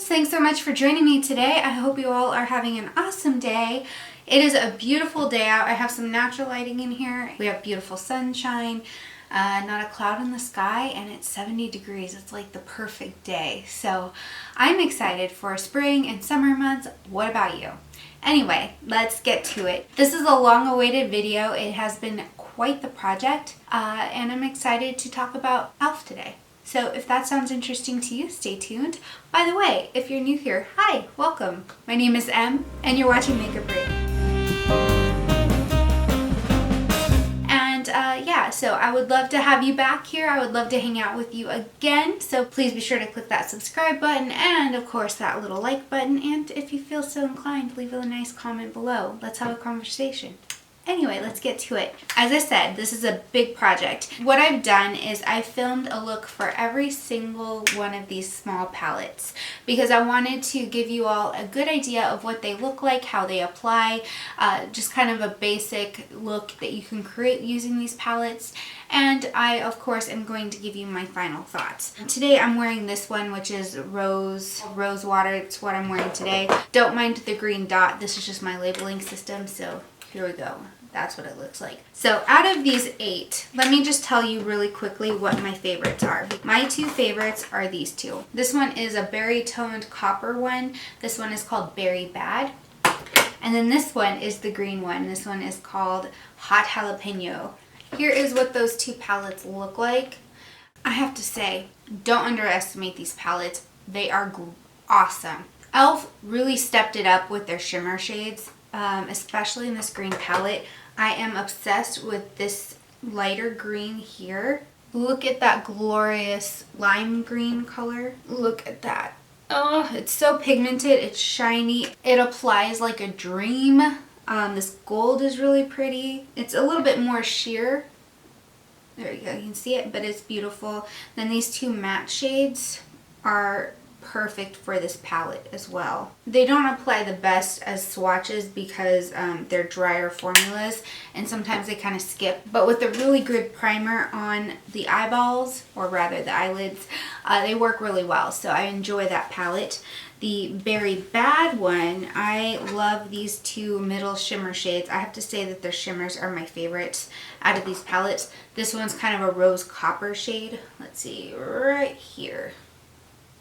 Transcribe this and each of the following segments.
friends, thanks so much for joining me today. I hope you all are having an awesome day. It is a beautiful day out. I have some natural lighting in here. We have beautiful sunshine, not a cloud in the sky, and it's 70 degrees. It's like the perfect day. So I'm excited for spring and summer months. What about you? Anyway, let's get to it. This is a long-awaited video. It has been quite the project, and I'm excited to talk about e.l.f. today. So if that sounds interesting to you, stay tuned. By the way, if you're new here, hi, welcome. My name is Em, and you're watching Makeup Brain. And yeah, so I would love to have you back here. I would love to hang out with you again. So please be sure to click that subscribe button and of course that little like button. And if you feel so inclined, leave a nice comment below. Let's have a conversation. Anyway, let's get to it. As I said, this is a big project. What I've done is I filmed a look for every single one of these small palettes because I wanted to give you all a good idea of what they look like, how they apply, just kind of a basic look that you can create using these palettes. And I, of course, am going to give you my final thoughts. Today I'm wearing this one, which is rose water. It's what I'm wearing today. Don't mind the green dot. This is just my labeling system, so here we go. That's what it looks like. So out of these 8, let me just tell you really quickly what my favorites are. My 2 favorites are these 2. This one is a berry toned copper one. This one is called Berry Bad. And then this one is the green one. This one is called Hot Jalapeno. Here is what those 2 palettes look like. I have to say, don't underestimate these palettes. They are awesome. e.l.f. really stepped it up with their shimmer shades. Especially in this green palette. I am obsessed with this lighter green here. Look at that glorious lime green color. Look at that. Oh, it's so pigmented. It's shiny. It applies like a dream. This gold is really pretty. It's a little bit more sheer. There you go. You can see it, but it's beautiful. Then these 2 matte shades are perfect for this palette as well. They don't apply the best as swatches because they're drier formulas and sometimes they kind of skip. But with a really good primer on the eyeballs, or rather the eyelids, they work really well. So I enjoy that palette. The Berry Bad one, I love these 2 middle shimmer shades. I have to say that their shimmers are my favorites out of these palettes. This one's kind of a rose copper shade. Let's see, right here.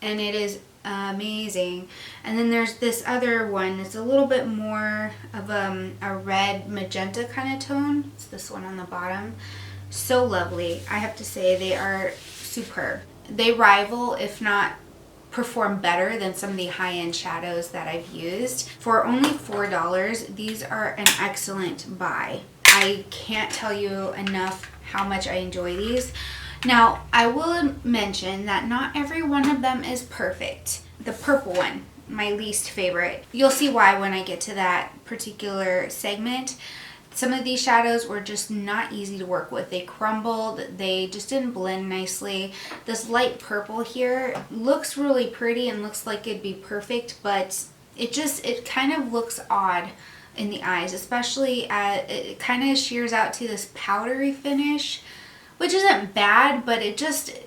And it is amazing. And then there's this other one. It's a little bit more of a red magenta kind of tone. It's this one on the bottom. So lovely. I have to say they are superb. They rival, if not perform better than some of the high-end shadows that I've used. For only $4, these are an excellent buy. I can't tell you enough how much I enjoy these. Now, I will mention that not every one of them is perfect. The purple one, my least favorite. You'll see why when I get to that particular segment. Some of these shadows were just not easy to work with. They crumbled, they just didn't blend nicely. This light purple here looks really pretty and looks like it'd be perfect, but it kind of looks odd in the eyes, especially it kind of shears out to this powdery finish, which isn't bad, but it just,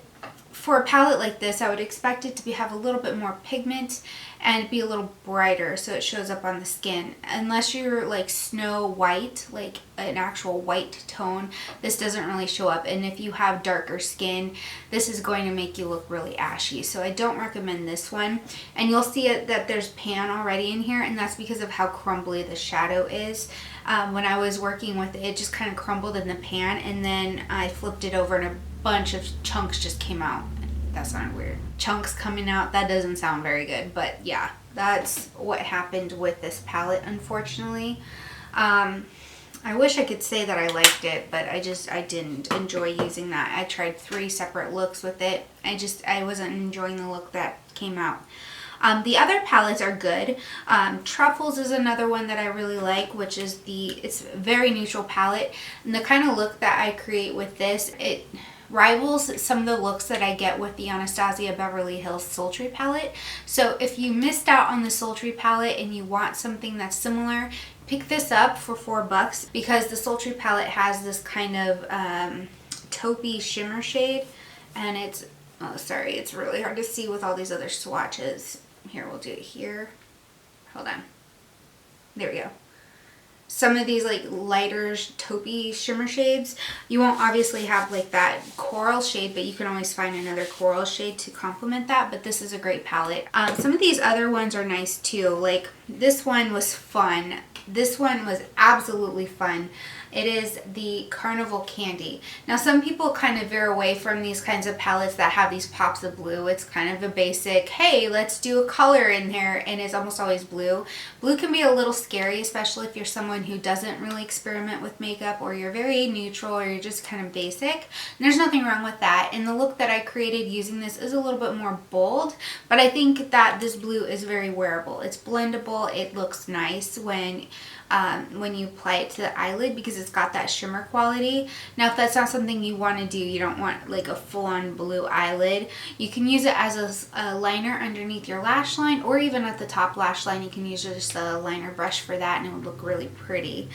for a palette like this, I would expect it to have a little bit more pigment and be a little brighter so it shows up on the skin. Unless you're like Snow White, like an actual white tone, this doesn't really show up. And if you have darker skin, this is going to make you look really ashy. So I don't recommend this one. And you'll see that there's pan already in here, and that's because of how crumbly the shadow is. When I was working with it, it just kind of crumbled in the pan, and then I flipped it over and a bunch of chunks just came out. That sounded weird. Chunks coming out, that doesn't sound very good, but yeah, that's what happened with this palette, unfortunately. I wish I could say that I liked it, but I didn't enjoy using that. I tried 3 separate looks with it. I wasn't enjoying the look that came out. The other palettes are good. Truffles is another one that I really like, which is it's a very neutral palette. And the kind of look that I create with this, it rivals some of the looks that I get with the Anastasia Beverly Hills Sultry palette. So if you missed out on the Sultry palette and you want something that's similar, pick this up for $4 because the Sultry palette has this kind of taupey shimmer shade, and it's, oh sorry, it's really hard to see with all these other swatches. Here, we'll do it here. Hold on. There we go. Some of these like lighter taupey shimmer shades, you won't obviously have like that coral shade, but you can always find another coral shade to complement that. But this is a great palette. Some of these other ones are nice too. Like this one was fun. This one was absolutely fun. It is the Carnival Candy. Now some people kind of veer away from these kinds of palettes that have these pops of blue. It's kind of a basic, hey, let's do a color in here, and it's almost always blue. Blue can be a little scary, especially if you're someone who doesn't really experiment with makeup, or you're very neutral, or you're just kind of basic. And there's nothing wrong with that. And the look that I created using this is a little bit more bold, but I think that this blue is very wearable. It's blendable. It looks nice when you apply it to the eyelid because it's got that shimmer quality. Now, if that's not something you want to do, you don't want like a full-on blue eyelid, you can use it as a liner underneath your lash line, or even at the top lash line, you can use just a liner brush for that and it would look really pretty.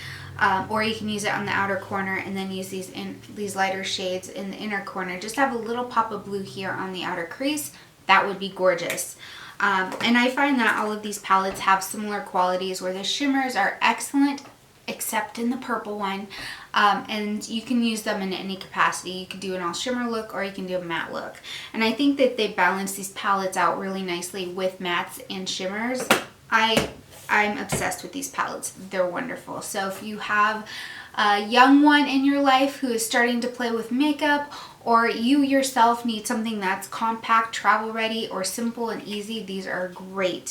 Or you can use it on the outer corner and then use these lighter shades in the inner corner. Just have a little pop of blue here on the outer crease. That would be gorgeous. And I find that all of these palettes have similar qualities where the shimmers are excellent, except in the purple one. And you can use them in any capacity. You can do an all shimmer look, or you can do a matte look. And I think that they balance these palettes out really nicely with mattes and shimmers. I'm obsessed with these palettes. They're wonderful. So if you have a young one in your life who is starting to play with makeup, or you yourself need something that's compact, travel ready, or simple and easy, these are great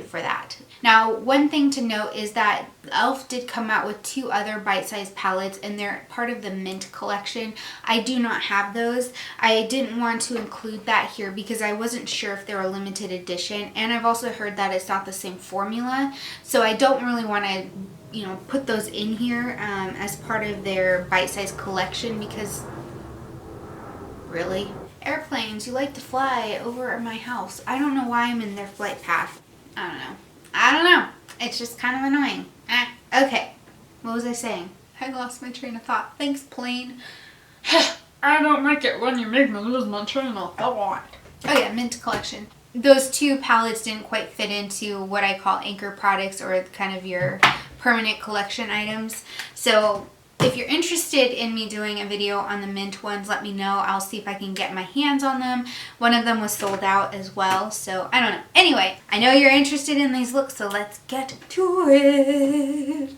for that. Now, one thing to note is that e.l.f. did come out with 2 other bite-sized palettes, and they're part of the Mint collection. I do not have those. I didn't want to include that here because I wasn't sure if they were limited edition, and I've also heard that it's not the same formula, so I don't really want to, you know, put those in here as part of their bite-sized collection because really? Airplanes, you like to fly over my house. I don't know why I'm in their flight path. I don't know. It's just kind of annoying. Okay. What was I saying? I lost my train of thought. Thanks, plane. I don't like it when you make me lose my train of thought. Oh yeah, Mint collection. Those 2 palettes didn't quite fit into what I call anchor products, or kind of your permanent collection items. So if you're interested in me doing a video on the Mint ones, let me know. I'll see if I can get my hands on them. One of them was sold out as well, so I don't know. Anyway, I know you're interested in these looks, so let's get to it.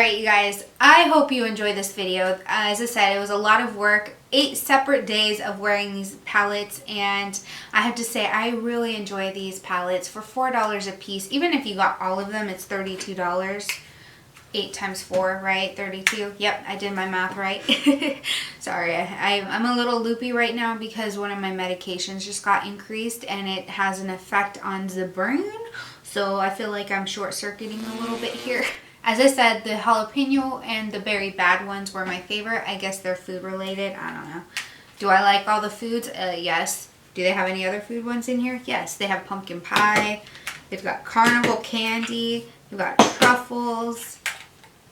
Alright, you guys, I hope you enjoyed this video. As I said, it was a lot of work. 8 separate days of wearing these palettes, and I have to say I really enjoy these palettes for $4 a piece. Even if you got all of them, it's $32. 8 times 4, right? 32. Yep, I did my math right. Sorry, I'm a little loopy right now because one of my medications just got increased and it has an effect on the brain. So I feel like I'm short-circuiting a little bit here. As I said, the jalapeno and the berry bad ones were my favorite. I guess they're food related. I don't know. Do I like all the foods? Yes. Do they have any other food ones in here? Yes. They have pumpkin pie. They've got Carnival Candy. They've got Truffles,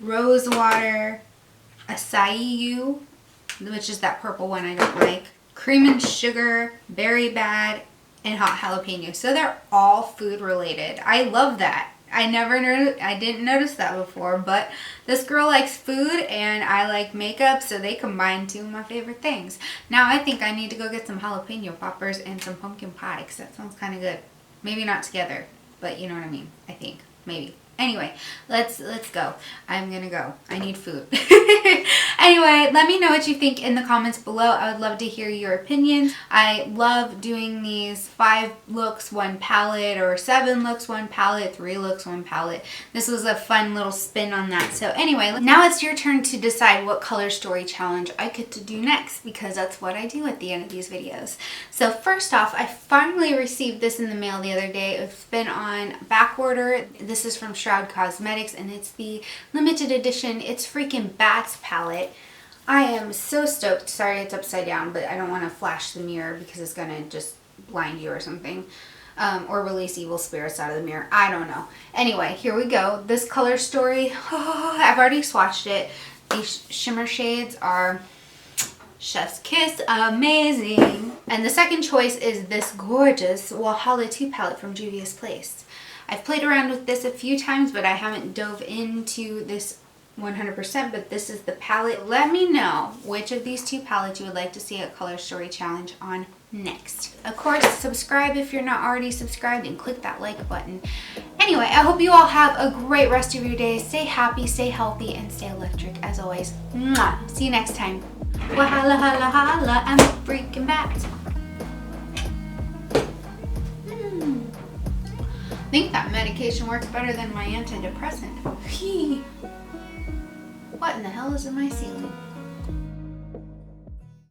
rose water, Acai You, which is that purple one I don't like, cream and sugar, berry bad, and hot jalapeno. So they're all food related. I love that. I didn't notice that before, but this girl likes food and I like makeup, so they combine two of my favorite things. Now I think I need to go get some jalapeno poppers and some pumpkin pie because that sounds kind of good. Maybe not together, but you know what I mean. I think maybe. Anyway, let's go. I'm gonna go. I need food. Anyway, let me know what you think in the comments below. I would love to hear your opinions. I love doing these 5 looks, 1 palette, or 7 looks, 1 palette, 3 looks, 1 palette. This was a fun little spin on that. So anyway, now it's your turn to decide what color story challenge I get to do next, because that's what I do at the end of these videos. So first off, I finally received this in the mail the other day. It's been on back order. This is from Shroud Cosmetics and it's the limited edition It's Freaking Bats palette. I am so stoked. Sorry it's upside down, but I don't want to flash the mirror because it's going to just blind you or something. Or release evil spirits out of the mirror. I don't know. Anyway, here we go. This color story, I've already swatched it. These shimmer shades are Chef's Kiss, amazing. And the second choice is this gorgeous Walhalla 2 palette from Juvia's Place. I've played around with this a few times, but I haven't dove into this 100%, but this is the palette. Let me know which of these 2 palettes you would like to see a color story challenge on next. Of course, subscribe if you're not already subscribed and click that like button. Anyway, I hope you all have a great rest of your day. Stay happy, stay healthy, and stay electric as always. Mwah! See you next time. Wahala hala hala, I'm a freaking bat. I think that medication works better than my antidepressant. What in the hell is in my ceiling?